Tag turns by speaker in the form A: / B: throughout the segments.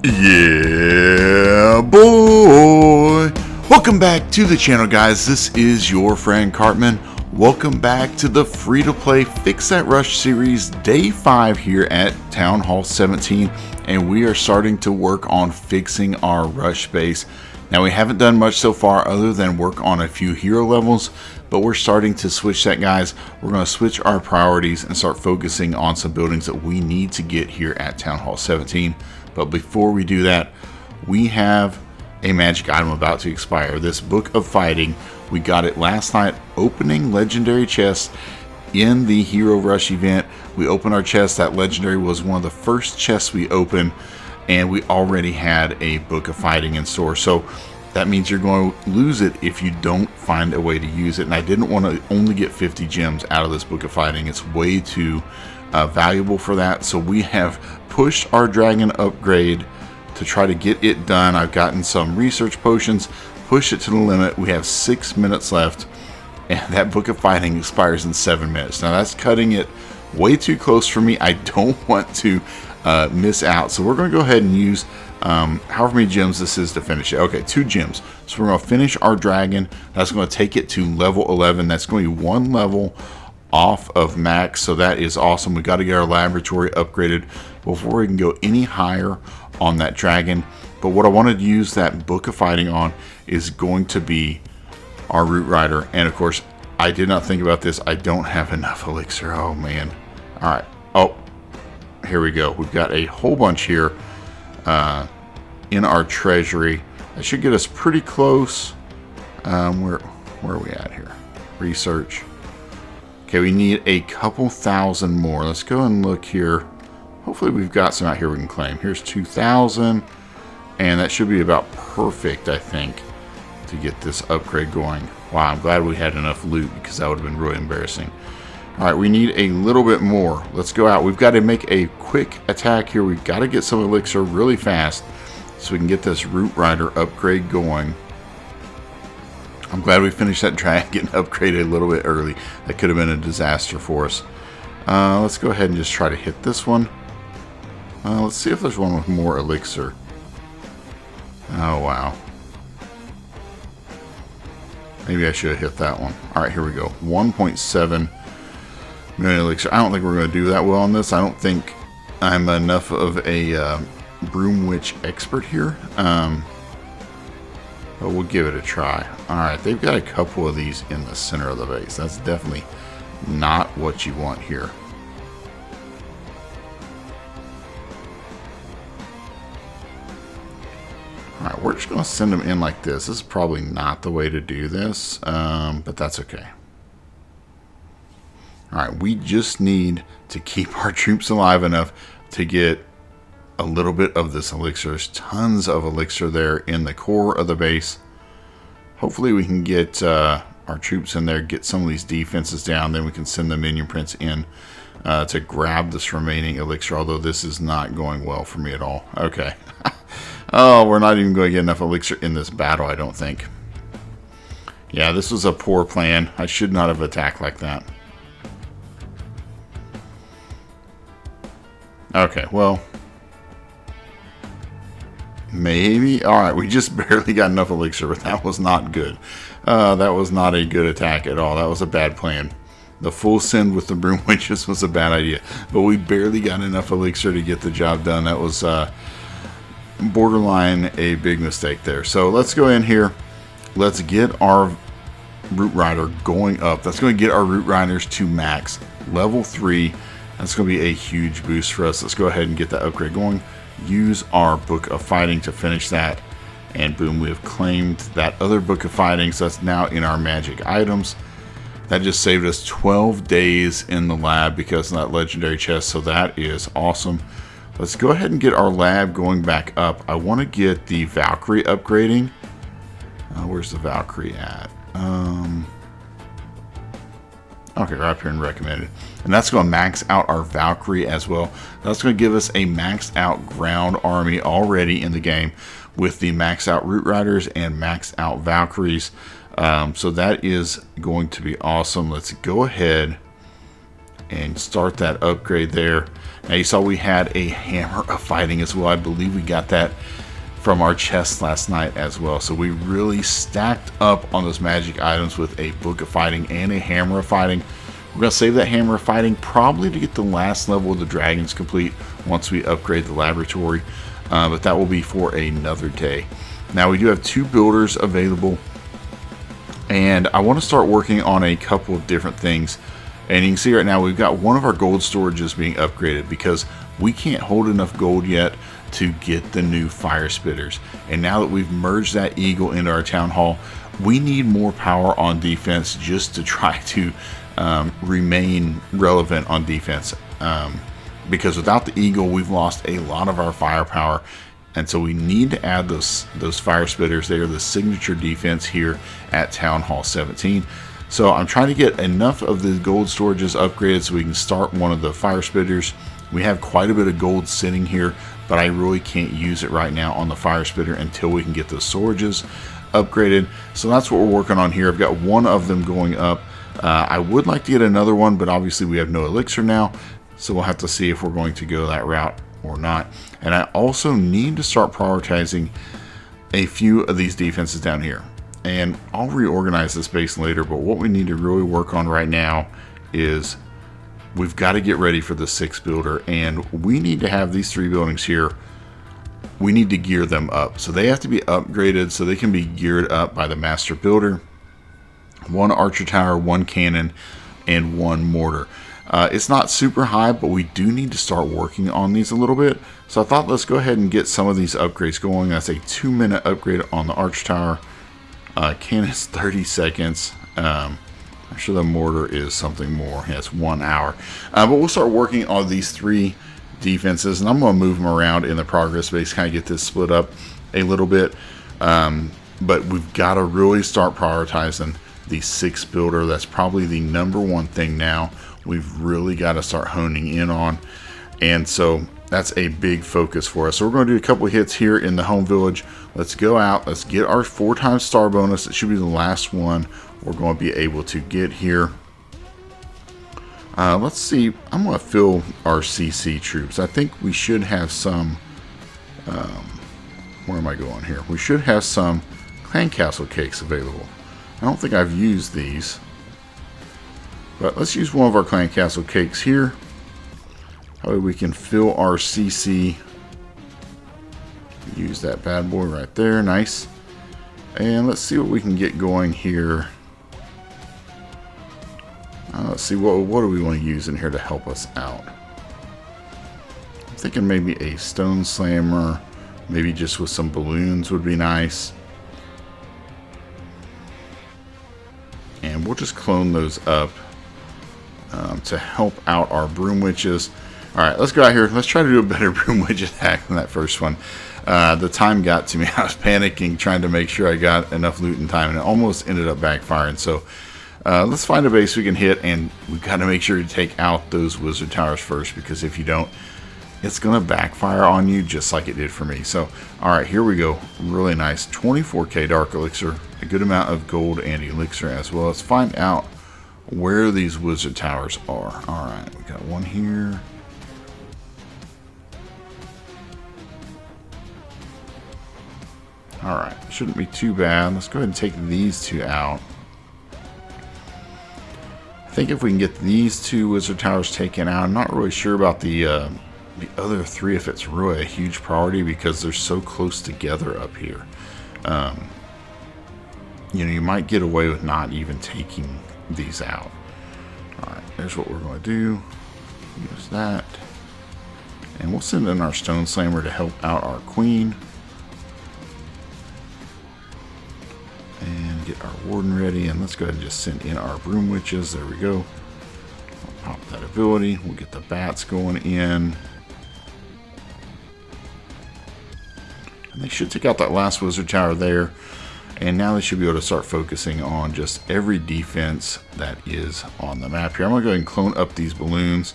A: Yeah, boy! Welcome back to the channel, guys. This is your friend Cartman. Welcome back to the free-to-play Fix That Rush series, day 5 here at Town Hall 17, and we are starting to work on fixing our Rush base. Now, we haven't done much so far other than work on a few hero levels, but we're starting to switch that, guys. We're going to switch our priorities and start focusing on some buildings that we need to get here at Town Hall 17. But before we do that, we have a magic item about to expire. This Book of Fighting, we got it last night opening legendary chests in the Hero Rush event. We opened our chest. That legendary was one of the first chests we opened, and we already had a Book of Fighting in store. So that means you're going to lose it if you don't find a way to use it. And I didn't want to only get 50 gems out of this Book of Fighting. It's way too valuable for that. So we have pushed our dragon upgrade to try to get it done. I've gotten some research potions, push it to the limit. We have 6 minutes left, and that Book of Fighting expires in 7 minutes. Now that's cutting it way too close for me. I don't want to miss out, so we're going to go ahead and use however many gems this is to finish it. Okay, 2 gems. So we're going to finish our dragon. That's going to take it to level 11. That's going to be 1 level off of max, so that is awesome. We got to get our laboratory upgraded before we can go any higher on that dragon. But what I wanted to use that Book of Fighting on is going to be our Root Rider. And of course, I did not think about this. I don't have enough elixir. Oh man. All right. Oh, here we go. We've got a whole bunch here in our treasury. That should get us pretty close. Where are we at here? Research. Okay, we need a couple thousand more. Let's go and look here. Hopefully we've got some out here we can claim. Here's 2,000, and that should be about perfect, I think, to get this upgrade going. Wow, I'm glad we had enough loot, because that would have been really embarrassing. All right, we need a little bit more. Let's go out. We've got to make a quick attack here. We've got to get some elixir really fast so we can get this Root Rider upgrade going. I'm glad we finished that dragon upgraded a little bit early. That could have been a disaster for us. Let's go ahead and just try to hit this one. Let's see if there's one with more elixir. Oh, wow. Maybe I should have hit that one. All right, here we go. 1.7 million elixir. I don't think we're going to do that well on this. I don't think I'm enough of a Broom Witch expert here. But we'll give it a try. Alright, they've got a couple of these in the center of the base. That's definitely not what you want here. Alright, we're just going to send them in like this. This is probably not the way to do this, but that's okay. Alright, we just need to keep our troops alive enough to get a little bit of this elixir. There's tons of elixir there in the core of the base. Hopefully we can get our troops in there, get some of these defenses down, then we can send the minion prince in to grab this remaining elixir, although this is not going well for me at all. Okay. Oh, we're not even going to get enough elixir in this battle, I don't think. Yeah, this was a poor plan. I should not have attacked like that. Okay, well, maybe. Alright, we just barely got enough elixir, but that was not good. That was not a good attack at all. That was a bad plan. The full send with the Broom Witches was a bad idea. But we barely got enough elixir to get the job done. That was borderline a big mistake there. So let's go in here. Let's get our Root Rider going up. That's going to get our Root Riders to max. Level 3. That's going to be a huge boost for us. Let's go ahead and get that upgrade going. Use our Book of Fighting to finish that, and boom, we have claimed that other Book of Fighting, so that's now in our magic items. That just saved us 12 days in the lab because of that legendary chest, so that is awesome. Let's go ahead and get our lab going back up. I want to get the Valkyrie upgrading. Where's the Valkyrie at? Okay, right up here in recommended. And that's going to max out our Valkyrie as well. That's going to give us a maxed out ground army already in the game with the maxed out Root Riders and maxed out Valkyries. So that is going to be awesome. Let's go ahead and start that upgrade there. Now you saw we had a hammer of fighting as well. I believe we got that from our chest last night as well. So we really stacked up on those magic items with a book of fighting and a hammer of fighting. We're going to save that hammer of fighting probably to get the last level of the dragons complete once we upgrade the laboratory. But that will be for another day. Now we do have 2 builders available, and I want to start working on a couple of different things. And you can see right now we've got one of our gold storages being upgraded because we can't hold enough gold yet to get the new fire spitters. And now that we've merged that eagle into our town hall, we need more power on defense just to try to remain relevant on defense. Because without the eagle, we've lost a lot of our firepower. And so we need to add those fire spitters. They are the signature defense here at Town Hall 17. So I'm trying to get enough of the gold storages upgraded so we can start one of the fire spitters. We have quite a bit of gold sitting here, but I really can't use it right now on the fire spitter until we can get those storages upgraded. So that's what we're working on here. I've got one of them going up. I would like to get another one, but obviously we have no elixir now, so we'll have to see if we're going to go that route or not. And I also need to start prioritizing a few of these defenses down here. And I'll reorganize this base later, but what we need to really work on right now is we've got to get ready for the 6th builder, and we need to have these 3 buildings here. We need to gear them up. So they have to be upgraded so they can be geared up by the master builder. 1 archer tower, 1 cannon, and 1 mortar. It's not super high, but we do need to start working on these a little bit. So I thought let's go ahead and get some of these upgrades going. That's a 2-minute upgrade on the archer tower. Cannon is 30 seconds. I'm sure the mortar is something more. Yeah, it's 1 hour. But we'll start working on these 3 defenses, and I'm going to move them around in the progress base, kind of get this split up a little bit. But we've got to really start prioritizing the 6th builder. That's probably the #1 thing now. We've really got to start honing in on. And so that's a big focus for us. So we're going to do a couple of hits here in the home village. Let's go out. Let's get our 4 star bonus. It should be the last one we're going to be able to get here. Let's see. I'm going to fill our CC troops. I think we should have some. Where am I going here? We should have some clan castle cakes available. I don't think I've used these. But let's use one of our clan castle cakes here. That way we can fill our CC. Use that bad boy right there. Nice. And let's see what we can get going here. Let's see, what do we want to use in here to help us out? I'm thinking maybe a stone slammer. Maybe just with some balloons would be nice. And we'll just clone those up to help out our broom witches. Alright, let's go out here. Let's try to do a better broom witch attack than that first one. The time got to me. I was panicking, trying to make sure I got enough loot in time, and it almost ended up backfiring. So let's find a base we can hit, and we've got to make sure to take out those wizard towers first, because if you don't, it's going to backfire on you just like it did for me. So, alright, here we go. Really nice. 24k dark elixir, a good amount of gold and elixir as well. Let's find out where these wizard towers are. Alright, we got one here. Alright, shouldn't be too bad. Let's go ahead and take these 2 out. I think if we can get these 2 wizard towers taken out, I'm not really sure about the other 3 if it's really a huge priority, because they're so close together up here. You know, you might get away with not even taking these out. Alright, there's what we're going to do. Use that. And we'll send in our stone slammer to help out our queen. And get our warden ready, and let's go ahead and just send in our broom witches. There we go. I'll pop that ability. We'll get the bats going in. And they should take out that last wizard tower there. And now they should be able to start focusing on just every defense that is on the map here. I'm going to go ahead and clone up these balloons.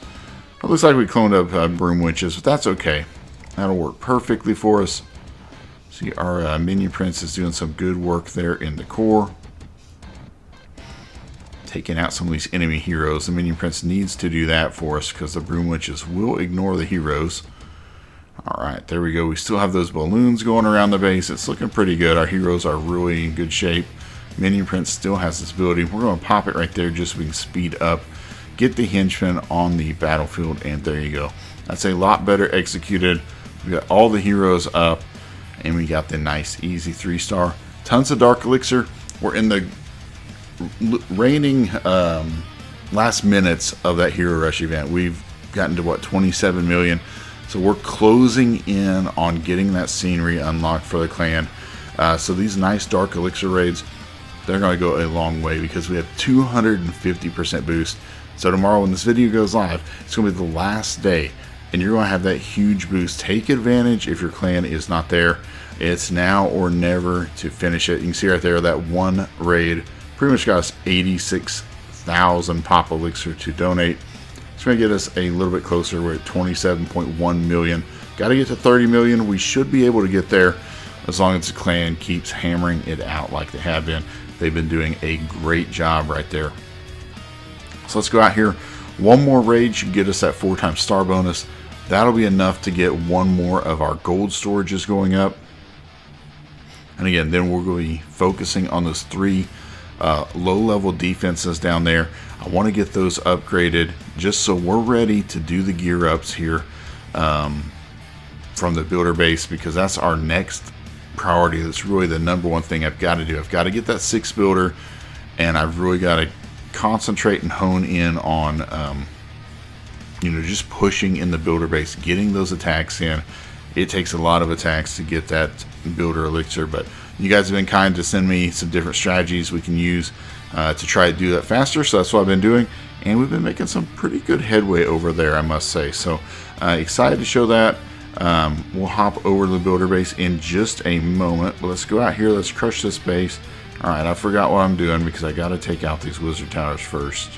A: It looks like we cloned up broom witches, but that's okay. That'll work perfectly for us. See, our minion prince is doing some good work there in the core. taking out some of these enemy heroes. The Minion Prince needs to do that for us because the Broom Witches will ignore the heroes. Alright, there we go. We still have those balloons going around the base. It's looking pretty good. Our heroes are really in good shape. Minion Prince still has this ability. We're going to pop it right there just so we can speed up, get the henchmen on the battlefield, and there you go. That's a lot better executed. We got all the heroes up, and we got the nice, easy 3-star. Tons of Dark Elixir. We're in the reigning last minutes of that Hero Rush event. We've gotten to what, 27 million. So we're closing in on getting that scenery unlocked for the clan. So these nice Dark Elixir raids, they're going to go a long way because we have 250% boost. So tomorrow when this video goes live, it's going to be the last day and you're going to have that huge boost. Take advantage if your clan is not there. It's now or never to finish it. You can see right there that one raid pretty much got us 86,000 pop elixir to donate. It's going to get us a little bit closer. We're at 27.1 million. Got to get to 30 million. We should be able to get there as long as the clan keeps hammering it out like they have been. They've been doing a great job right there. So let's go out here. One more raid should get us that 4x star bonus. That'll be enough to get one more of our gold storages going up. And again, then we're going to be focusing on those 3 low-level defenses down there. I want to get those upgraded just so we're ready to do the gear ups here from the builder base, because that's our next priority. That's really the #1 thing I've got to do. I've got to get that 6 builder, and I've really got to concentrate and hone in on just pushing in the builder base, getting those attacks in. It takes a lot of attacks to get that builder elixir, but you guys have been kind to send me some different strategies we can use to try to do that faster. So that's what I've been doing, and we've been making some pretty good headway over there, I must say. So excited to show that. We'll hop over to the builder base in just a moment, but let's go out here. Let's crush this base. All right, I forgot what I'm doing because I got to take out these wizard towers first.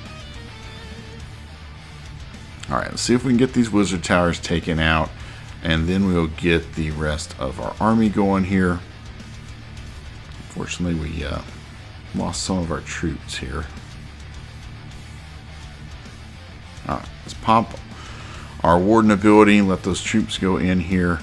A: All right, let's see if we can get these wizard towers taken out, and then we'll get the rest of our army going here. Unfortunately, we lost some of our troops here. All right, let's pop our warden ability, let those troops go in here.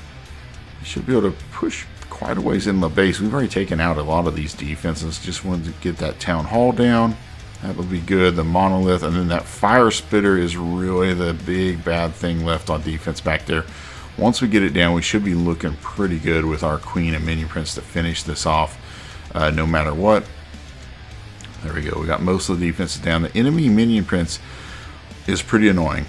A: We should be able to push quite a ways in the base. We've already taken out a lot of these defenses. Just wanted to get that town hall down. That would be good. The monolith, and then that fire spitter is really the big bad thing left on defense back there. Once we get it down, we should be looking pretty good with our queen and minion prince to finish this off no matter what. There we go. We got most of the defenses down. The enemy minion prince is pretty annoying.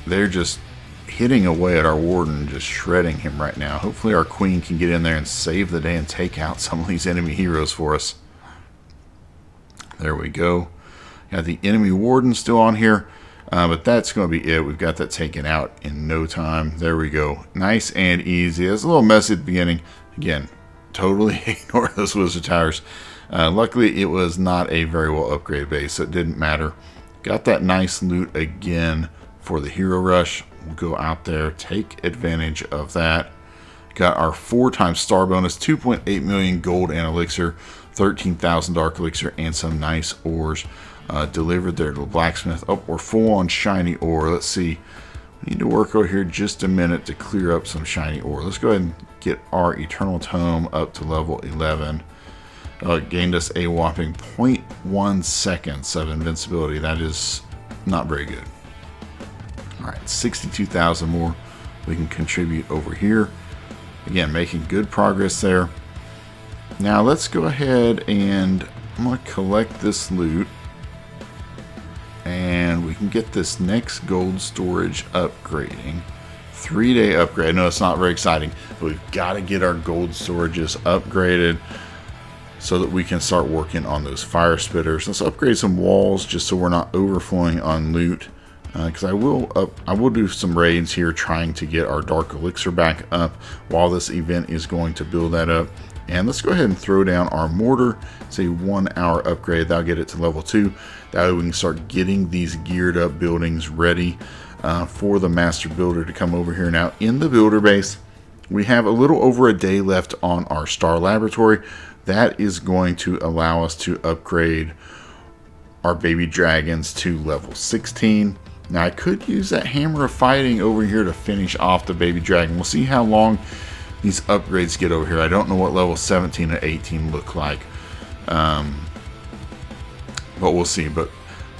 A: They're just hitting away at our warden, just shredding him right now. Hopefully our queen can get in there and save the day and take out some of these enemy heroes for us. There we go. Got the enemy warden still on here, but that's going to be it. We've got that taken out in no time. There we go. Nice and easy. It's a little messy at the beginning. Again, totally ignore those wizard towers. Luckily, it was not a very well upgraded base, so it didn't matter. Got that nice loot again for the hero rush. We'll go out there, take advantage of that. Got our 4x star bonus, 2.8 million gold and elixir, 13,000 dark elixir, and some nice ores delivered there to the blacksmith. Oh, we're full on shiny ore. Let's see. We need to work over here just a minute to clear up some shiny ore. Let's go ahead and get our eternal tome up to level 11. It gained us a whopping 0.1 seconds of invincibility. That is not very good. All right, 62,000 more we can contribute over here. Again, making good progress there. Now let's go ahead and I'm going to collect this loot, and we can get this next gold storage upgrading. 3-day upgrade. I know it's not very exciting, but we've got to get our gold storages upgraded so that we can start working on those fire spitters. Let's upgrade some walls just so we're not overflowing on loot. Because I will do some raids here trying to get our dark elixir back up while this event is going to build that up. And let's go ahead and throw down our mortar. It's a 1-hour upgrade. That'll get it to level 2. That way we can start getting these geared up buildings ready for the master builder to come over here. Now in the builder base, we have a little over a day left on our star laboratory. That is going to allow us to upgrade our baby dragons to level 16. Now I could use that hammer of fighting over here to finish off the baby dragon. We'll see how long these upgrades get over here. I don't know what level 17 and 18 look like. But we'll see. But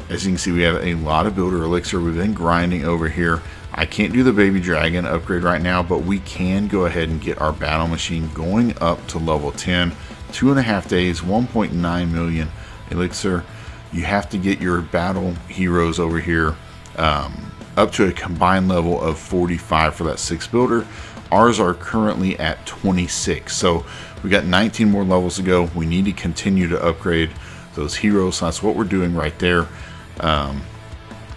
A: as you can see, we have a lot of builder elixir. We've been grinding over here. I can't do the baby dragon upgrade right now, but we can go ahead and get our battle machine going up to level 10. 2.5 days, 1.9 million elixir. You have to get your battle heroes over here up to a combined level of 45 for that 6 builder. Ours are currently at 26, so we got 19 more levels to go. We need to continue to upgrade those heroes, so that's what we're doing right there. And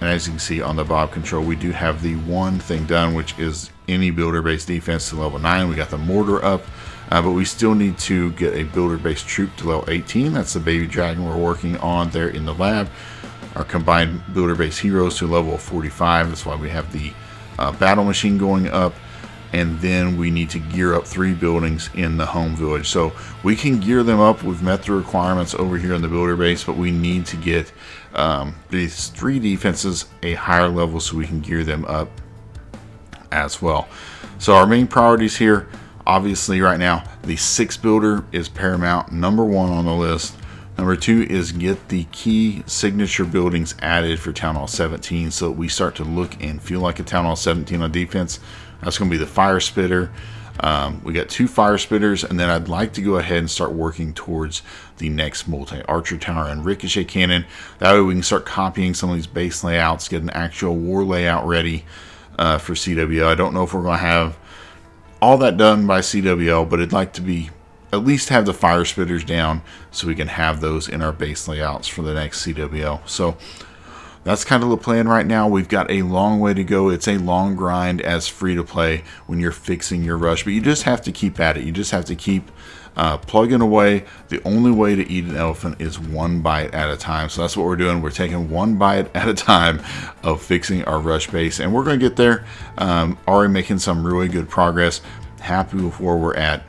A: as you can see on the Bob control, we do have the one thing done, which is any builder-based defense to level 9. We got the mortar up, but we still need to get a builder-based troop to level 18. That's the baby dragon we're working on there in the lab. Our combined builder-based heroes to level 45. That's why we have the battle machine going up. And then we need to gear up 3 buildings in the home village. So we can gear them up. We've met the requirements over here in the builder base, but we need to get these 3 defenses a higher level so we can gear them up as well. So our main priorities here, obviously right now, the 6 builder is paramount, number 1 on the list. Number 2 is get the key signature buildings added for Town Hall 17 so that we start to look and feel like a Town Hall 17 on defense. That's going to be the fire spitter. We got 2 fire spitters, and then I'd like to go ahead and start working towards the next multi-archer tower and ricochet cannon. That way we can start copying some of these base layouts, get an actual war layout ready for CWL. I don't know if we're going to have all that done by CWL, but I'd like to be at least have the fire spitters down so we can have those in our base layouts for the next CWL. So that's kind of the plan right now. We've got a long way to go. It's a long grind as free to play when you're fixing your rush, but you just have to keep at it. You just have to keep plugging away. The only way to eat an elephant is 1 bite at a time. So that's what we're doing. We're taking 1 bite at a time of fixing our rush base, and we're going to get there. Already making some really good progress. Happy with where we're at.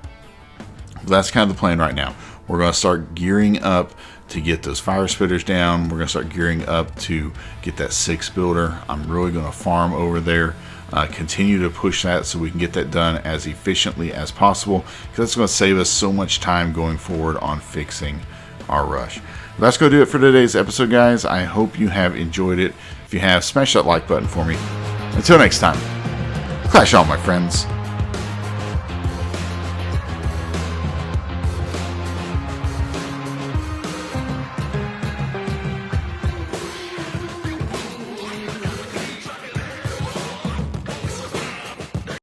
A: But that's kind of the plan right now. We're going to start gearing up to get those fire spitters down. We're going to start gearing up to get that 6 builder. I'm really going to farm over there, continue to push that so we can get that done as efficiently as possible, because that's going to save us so much time going forward on fixing our rush. But that's going to do it for today's episode, guys. I hope you have enjoyed it. If you have, smash that like button for me. Until next time, clash on, my friends.